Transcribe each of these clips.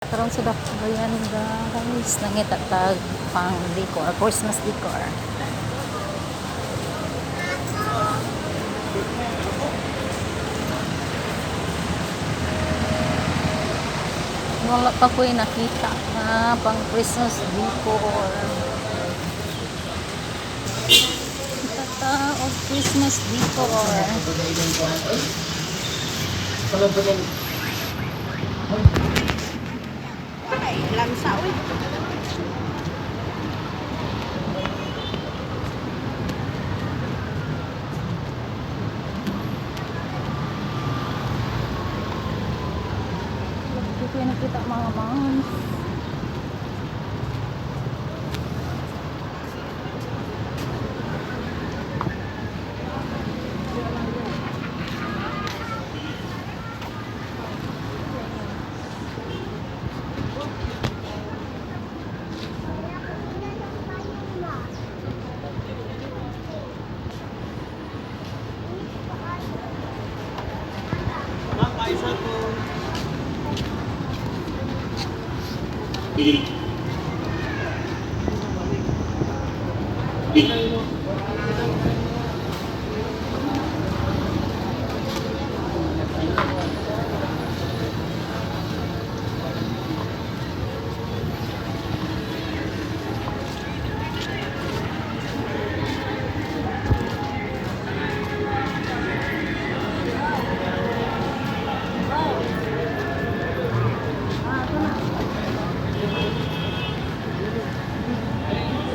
Karon sa dako bayan guys, nangitatag pang decor, Christmas decor. Wala pa ko'y nakita na pang Christmas decor. Tataog Christmas decor. Ay, lansa uy. Hindi ko yung nakita mga moms.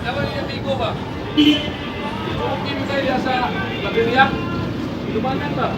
Dapat yung bigo ba? Okay mo tayo sa Laberia? Lumanan ba?